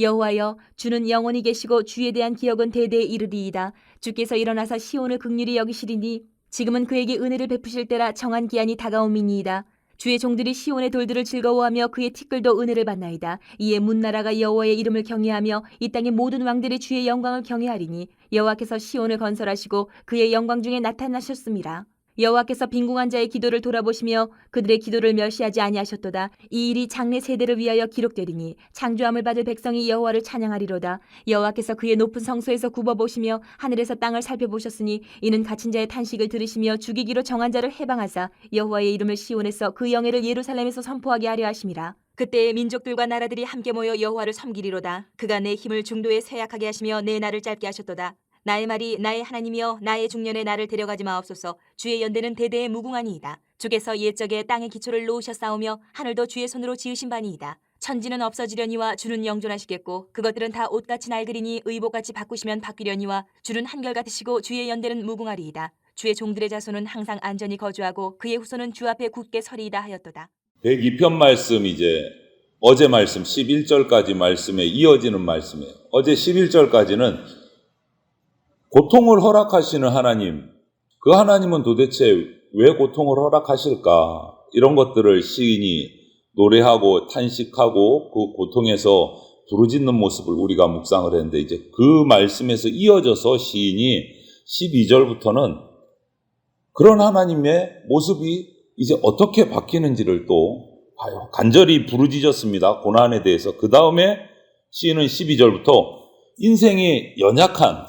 여호와여, 주는 영원히 계시고 주에 대한 기억은 대대에 이르리이다. 주께서 일어나사 시온을 긍휼히 여기시리니 지금은 그에게 은혜를 베푸실 때라. 정한 기한이 다가옴이니이다. 주의 종들이 시온의 돌들을 즐거워하며 그의 티끌도 은혜를 받나이다. 이에 문나라가 여호와의 이름을 경외하며 이 땅의 모든 왕들이 주의 영광을 경외하리니 여호와께서 시온을 건설하시고 그의 영광 중에 나타나셨음이라. 여호와께서 빈궁한 자의 기도를 돌아보시며 그들의 기도를 멸시하지 아니하셨도다. 이 일이 장래 세대를 위하여 기록되리니 창조함을 받을 백성이 여호와를 찬양하리로다. 여호와께서 그의 높은 성소에서 굽어보시며 하늘에서 땅을 살펴보셨으니 이는 갇힌 자의 탄식을 들으시며 죽이기로 정한 자를 해방하사 여호와의 이름을 시온에서 그 영예를 예루살렘에서 선포하게 하려 하심이라. 그때 민족들과 나라들이 함께 모여 여호와를 섬기리로다. 그가 내 힘을 중도에 쇠약하게 하시며 내 날을 짧게 하셨도다. 나의 말이 나의 하나님이여, 나의 중년에 나를 데려가지 마옵소서. 주의 연대는 대대에 무궁하니이다. 주께서 옛적에 땅의 기초를 놓으셨사오며 하늘도 주의 손으로 지으신 바니이다. 천지는 없어지려니와 주는 영존하시겠고 그것들은 다 옷같이 낡으리니 의복같이 바꾸시면 바뀌려니와 주는 한결같으시고 주의 연대는 무궁하리이다. 주의 종들의 자손은 항상 안전히 거주하고 그의 후손은 주 앞에 굳게 서리이다 하였도다. 102편 말씀, 이제 어제 말씀 11절까지 말씀에 이어지는 말씀이에요. 어제 11절까지는 고통을 허락하시는 하나님, 그 하나님은 도대체 왜 고통을 허락하실까? 이런 것들을 시인이 노래하고 탄식하고 그 고통에서 부르짖는 모습을 우리가 묵상을 했는데, 이제 그 말씀에서 이어져서 시인이 12절부터는 그런 하나님의 모습이 이제 어떻게 바뀌는지를 또 봐요. 간절히 부르짖었습니다. 고난에 대해서. 그 다음에 시인은 12절부터 인생이 연약한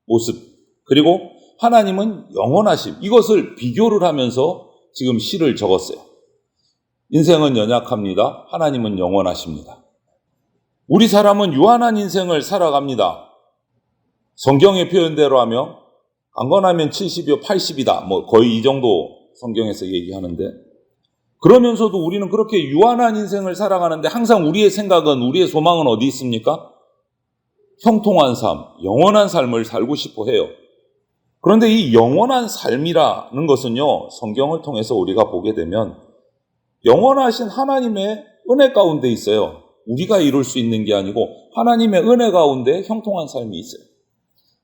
모습, 그리고 하나님은 영원하심, 이것을 비교를 하면서 지금 시를 적었어요. 인생은 연약합니다. 하나님은 영원하십니다. 우리 사람은 유한한 인생을 살아갑니다. 성경의 표현대로 하면 강건하면 70이요 80이다. 거의 이 정도 성경에서 얘기하는데, 그러면서도 우리는 그렇게 유한한 인생을 살아가는데 항상 우리의 생각은, 우리의 소망은 어디 있습니까? 형통한 삶, 영원한 삶을 살고 싶어 해요. 그런데 이 영원한 삶이라는 것은요, 성경을 통해서 우리가 보게 되면 영원하신 하나님의 은혜 가운데 있어요. 우리가 이룰 수 있는 게 아니고 하나님의 은혜 가운데 형통한 삶이 있어요.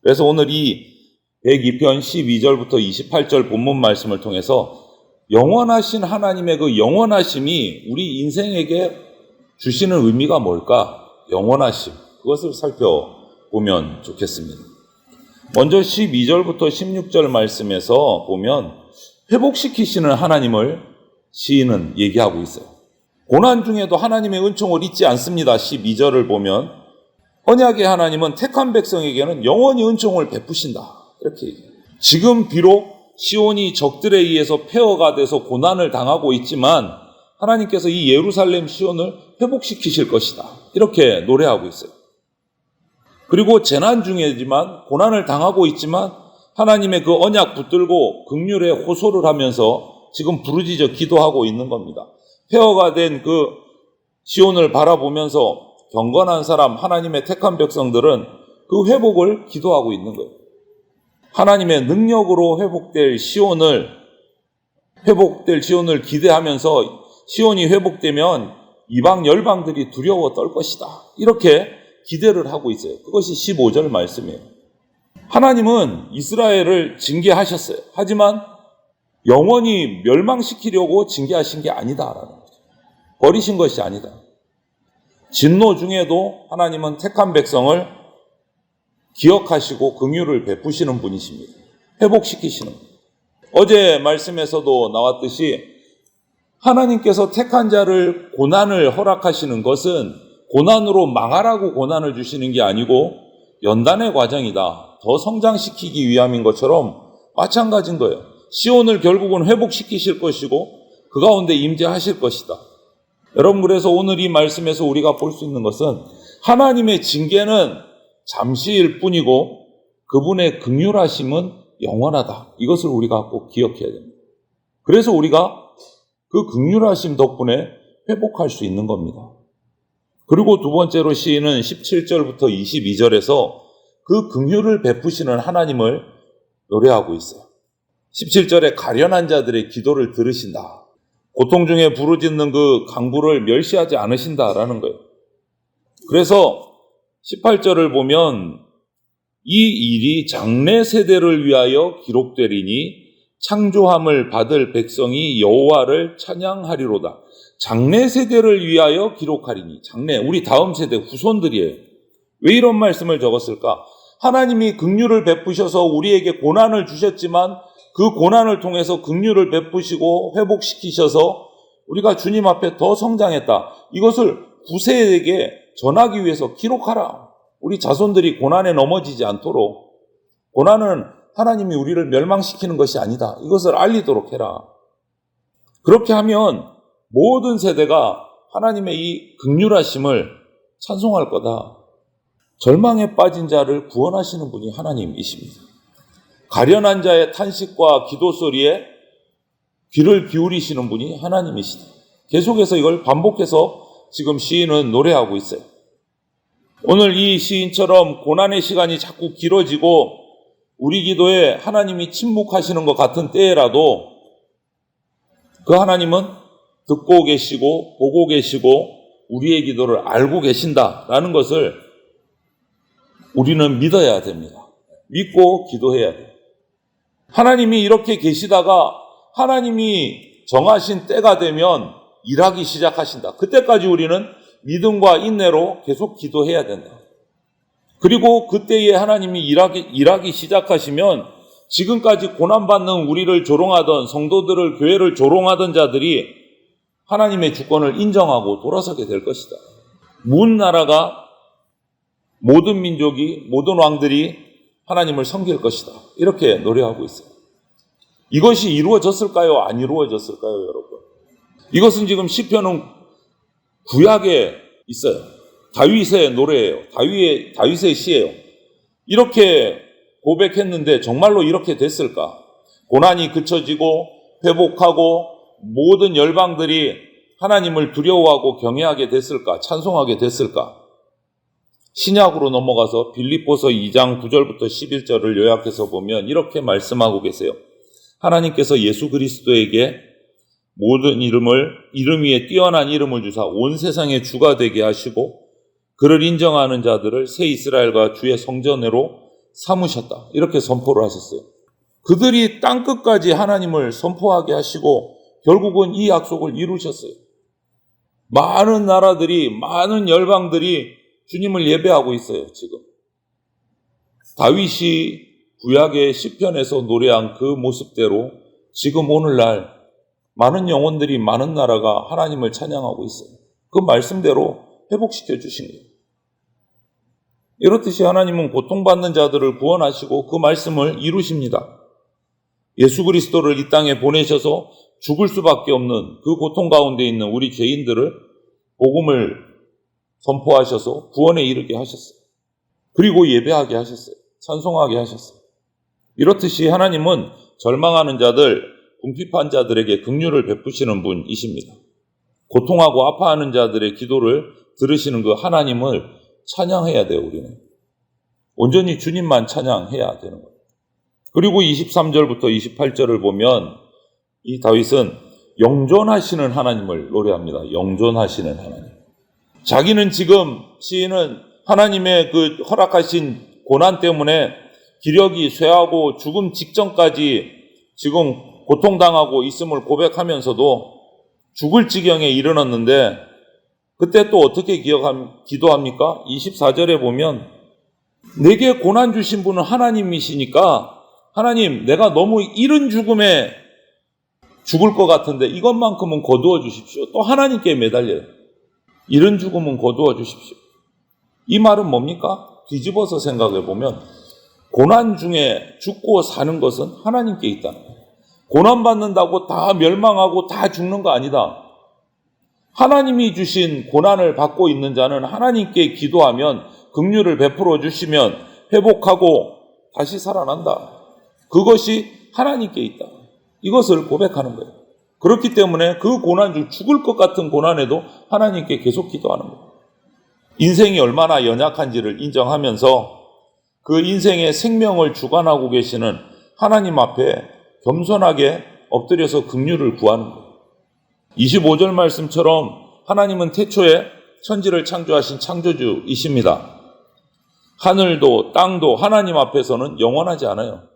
그래서 오늘 이 102편 12절부터 28절 본문 말씀을 통해서 영원하신 하나님의 그 영원하심이 우리 인생에게 주시는 의미가 뭘까? 영원하심, 그것을 살펴보면 좋겠습니다. 먼저 12절부터 16절 말씀에서 보면 회복시키시는 하나님을 시인은 얘기하고 있어요. 고난 중에도 하나님의 은총을 잊지 않습니다. 12절을 보면 언약의 하나님은 택한 백성에게는 영원히 은총을 베푸신다, 이렇게 얘기해요. 지금 비록 시온이 적들에 의해서 폐허가 돼서 고난을 당하고 있지만 하나님께서 이 예루살렘 시온을 회복시키실 것이다, 이렇게 노래하고 있어요. 그리고 재난 중이지만, 고난을 당하고 있지만 하나님의 그 언약 붙들고 긍휼에 호소를 하면서 지금 부르짖어 기도하고 있는 겁니다. 폐허가 된 그 시온을 바라보면서 경건한 사람, 하나님의 택한 백성들은 그 회복을 기도하고 있는 거예요. 하나님의 능력으로 회복될 시온을 기대하면서 시온이 회복되면 이방 열방들이 두려워 떨 것이다, 이렇게 기대를 하고 있어요. 그것이 15절 말씀이에요. 하나님은 이스라엘을 징계하셨어요. 하지만 영원히 멸망시키려고 징계하신 게 아니다라는 거죠. 버리신 것이 아니다. 진노 중에도 하나님은 택한 백성을 기억하시고 긍휼을 베푸시는 분이십니다. 회복시키시는 분. 어제 말씀에서도 나왔듯이 하나님께서 택한 자를 고난을 허락하시는 것은 고난으로 망하라고 고난을 주시는 게 아니고 연단의 과정이다, 더 성장시키기 위함인 것처럼 마찬가지인 거예요. 시온을 결국은 회복시키실 것이고 그 가운데 임재하실 것이다. 여러분, 그래서 오늘 이 말씀에서 우리가 볼 수 있는 것은 하나님의 징계는 잠시일 뿐이고 그분의 긍휼하심은 영원하다, 이것을 우리가 꼭 기억해야 됩니다. 그래서 우리가 그 긍휼하심 덕분에 회복할 수 있는 겁니다. 그리고 두 번째로 시인은 17절부터 22절에서 그 긍휼을 베푸시는 하나님을 노래하고 있어요. 17절에 가련한 자들의 기도를 들으신다, 고통 중에 부르짖는 그 강부를 멸시하지 않으신다라는 거예요. 그래서 18절을 보면 이 일이 장래 세대를 위하여 기록되리니 창조함을 받을 백성이 여호와를 찬양하리로다. 장래 세대를 위하여 기록하리니, 장래, 우리 다음 세대 후손들이에요. 왜 이런 말씀을 적었을까? 하나님이 긍휼을 베푸셔서 우리에게 고난을 주셨지만 그 고난을 통해서 긍휼을 베푸시고 회복시키셔서 우리가 주님 앞에 더 성장했다. 이것을 후세에게 전하기 위해서 기록하라. 우리 자손들이 고난에 넘어지지 않도록. 고난은 하나님이 우리를 멸망시키는 것이 아니다. 이것을 알리도록 해라. 그렇게 하면 모든 세대가 하나님의 이 긍휼하심을 찬송할 거다. 절망에 빠진 자를 구원하시는 분이 하나님이십니다. 가련한 자의 탄식과 기도 소리에 귀를 기울이시는 분이 하나님이시다. 계속해서 이걸 반복해서 지금 시인은 노래하고 있어요. 오늘 이 시인처럼 고난의 시간이 자꾸 길어지고 우리 기도에 하나님이 침묵하시는 것 같은 때라도 그 하나님은 듣고 계시고 보고 계시고 우리의 기도를 알고 계신다라는 것을 우리는 믿어야 됩니다. 믿고 기도해야 돼요. 하나님이 이렇게 계시다가 하나님이 정하신 때가 되면 일하기 시작하신다. 그때까지 우리는 믿음과 인내로 계속 기도해야 된다. 그리고 그때에 하나님이 일하기 시작하시면 지금까지 고난받는 우리를 조롱하던 성도들을, 교회를 조롱하던 자들이 하나님의 주권을 인정하고 돌아서게 될 것이다. 문 나라가, 모든 민족이, 모든 왕들이 하나님을 섬길 것이다. 이렇게 노래하고 있어요. 이것이 이루어졌을까요? 안 이루어졌을까요, 여러분? 이것은 지금 시편은 구약에 있어요. 다윗의 노래예요. 다윗의 시예요. 이렇게 고백했는데 정말로 이렇게 됐을까? 고난이 그쳐지고 회복하고 모든 열방들이 하나님을 두려워하고 경외하게 됐을까? 찬송하게 됐을까? 신약으로 넘어가서 빌립보서 2장 9절부터 11절을 요약해서 보면 이렇게 말씀하고 계세요. 하나님께서 예수 그리스도에게 모든 이름 위에 뛰어난 이름을 주사 온 세상의 주가 되게 하시고 그를 인정하는 자들을 새 이스라엘과 주의 성전으로 삼으셨다. 이렇게 선포를 하셨어요. 그들이 땅끝까지 하나님을 선포하게 하시고 결국은 이 약속을 이루셨어요. 많은 나라들이, 많은 열방들이 주님을 예배하고 있어요, 지금. 다윗이 구약의 시편에서 노래한 그 모습대로 지금 오늘날 많은 영혼들이, 많은 나라가 하나님을 찬양하고 있어요. 그 말씀대로 회복시켜 주신 거예요. 이렇듯이 하나님은 고통받는 자들을 구원하시고 그 말씀을 이루십니다. 예수 그리스도를 이 땅에 보내셔서 죽을 수밖에 없는 그 고통 가운데 있는 우리 죄인들을 복음을 선포하셔서 구원에 이르게 하셨어요. 그리고 예배하게 하셨어요. 찬송하게 하셨어요. 이렇듯이 하나님은 절망하는 자들, 궁핍한 자들에게 긍휼을 베푸시는 분이십니다. 고통하고 아파하는 자들의 기도를 들으시는 그 하나님을 찬양해야 돼요, 우리는. 온전히 주님만 찬양해야 되는 거예요. 그리고 23절부터 28절을 보면 이 다윗은 영존하시는 하나님을 노래합니다. 영존하시는 하나님. 자기는 지금, 시인은 하나님의 그 허락하신 고난 때문에 기력이 쇠하고 죽음 직전까지 지금 고통당하고 있음을 고백하면서도 죽을 지경에 이르렀는데 그때 또 어떻게 기도합니까? 24절에 보면 내게 고난 주신 분은 하나님이시니까 하나님, 내가 너무 이른 죽음에 죽을 것 같은데 이것만큼은 거두어 주십시오. 또 하나님께 매달려요. 이른 죽음은 거두어 주십시오. 이 말은 뭡니까? 뒤집어서 생각해 보면 고난 중에 죽고 사는 것은 하나님께 있다. 고난받는다고 다 멸망하고 다 죽는 거 아니다. 하나님이 주신 고난을 받고 있는 자는 하나님께 기도하면 긍휼을 베풀어 주시면 회복하고 다시 살아난다. 그것이 하나님께 있다. 이것을 고백하는 거예요. 그렇기 때문에 그 고난 중 죽을 것 같은 고난에도 하나님께 계속 기도하는 거예요. 인생이 얼마나 연약한지를 인정하면서 그 인생의 생명을 주관하고 계시는 하나님 앞에 겸손하게 엎드려서 긍휼을 구하는 거예요. 25절 말씀처럼 하나님은 태초에 천지를 창조하신 창조주이십니다. 하늘도 땅도 하나님 앞에서는 영원하지 않아요.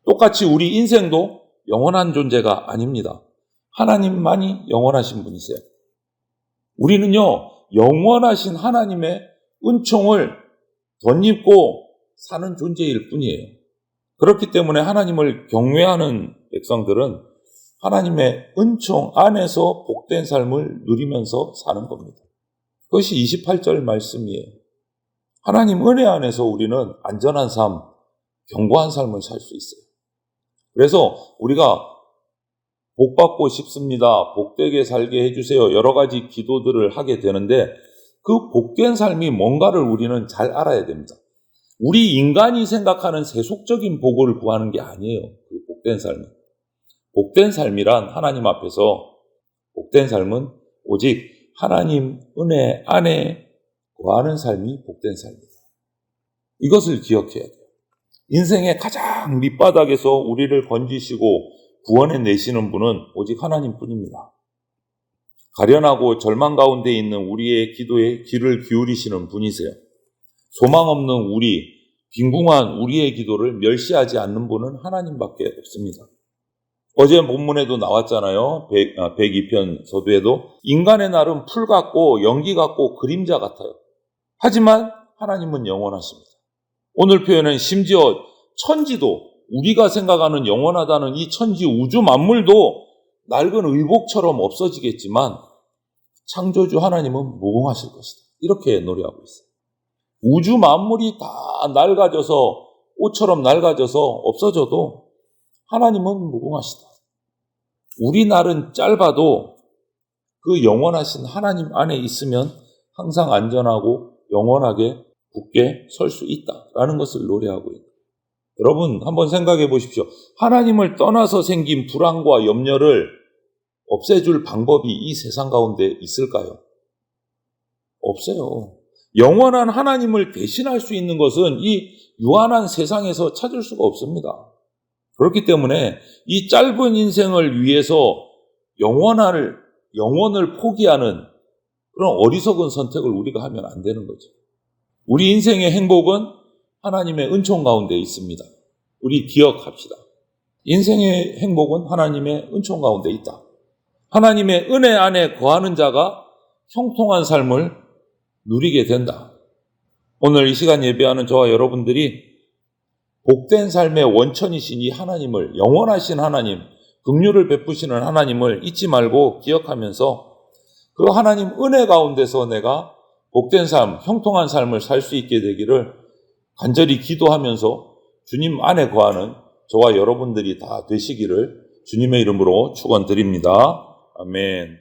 똑같이 우리 인생도 영원한 존재가 아닙니다. 하나님만이 영원하신 분이세요. 우리는요, 영원하신 하나님의 은총을 덧입고 사는 존재일 뿐이에요. 그렇기 때문에 하나님을 경외하는 백성들은 하나님의 은총 안에서 복된 삶을 누리면서 사는 겁니다. 그것이 28절 말씀이에요. 하나님 은혜 안에서 우리는 안전한 삶, 견고한 삶을 살 수 있어요. 그래서 우리가 복받고 싶습니다. 복되게 살게 해주세요. 여러 가지 기도들을 하게 되는데 그 복된 삶이 뭔가를 우리는 잘 알아야 됩니다. 우리 인간이 생각하는 세속적인 복을 구하는 게 아니에요. 그 복된 삶은. 복된 삶이란 하나님 앞에서 복된 삶은 오직 하나님 은혜 안에 거하는 삶이 복된 삶이다. 이것을 기억해야 돼요. 인생의 가장 밑바닥에서 우리를 건지시고 구원해 내시는 분은 오직 하나님뿐입니다. 가련하고 절망 가운데 있는 우리의 기도에 귀를 기울이시는 분이세요. 소망 없는 우리, 빈궁한 우리의 기도를 멸시하지 않는 분은 하나님밖에 없습니다. 어제 본문에도 나왔잖아요. 102편 서두에도 인간의 날은 풀 같고 연기 같고 그림자 같아요. 하지만 하나님은 영원하십니다. 오늘 표현은 심지어 천지도 우리가 생각하는 영원하다는 이 천지 우주 만물도 낡은 의복처럼 없어지겠지만 창조주 하나님은 무궁하실 것이다. 이렇게 노래하고 있어요. 우주 만물이 다 낡아져서 옷처럼 낡아져서 없어져도 하나님은 무궁하시다. 우리 날은 짧아도 그 영원하신 하나님 안에 있으면 항상 안전하고 영원하게 굳게 설 수 있다라는 것을 노래하고 있다. 여러분 한번 생각해 보십시오. 하나님을 떠나서 생긴 불안과 염려를 없애줄 방법이 이 세상 가운데 있을까요? 없어요. 영원한 하나님을 대신할 수 있는 것은 이 유한한 세상에서 찾을 수가 없습니다. 그렇기 때문에 이 짧은 인생을 위해서 영원을 포기하는 그런 어리석은 선택을 우리가 하면 안 되는 거죠. 우리 인생의 행복은 하나님의 은총 가운데 있습니다. 우리 기억합시다. 인생의 행복은 하나님의 은총 가운데 있다. 하나님의 은혜 안에 거하는 자가 형통한 삶을 누리게 된다. 오늘 이 시간 예배하는 저와 여러분들이 복된 삶의 원천이신 이 하나님을, 영원하신 하나님, 긍휼을 베푸시는 하나님을 잊지 말고 기억하면서 그 하나님 은혜 가운데서 내가 복된 삶, 형통한 삶을 살 수 있게 되기를 간절히 기도하면서 주님 안에 거하는 저와 여러분들이 다 되시기를 주님의 이름으로 축원드립니다. 아멘.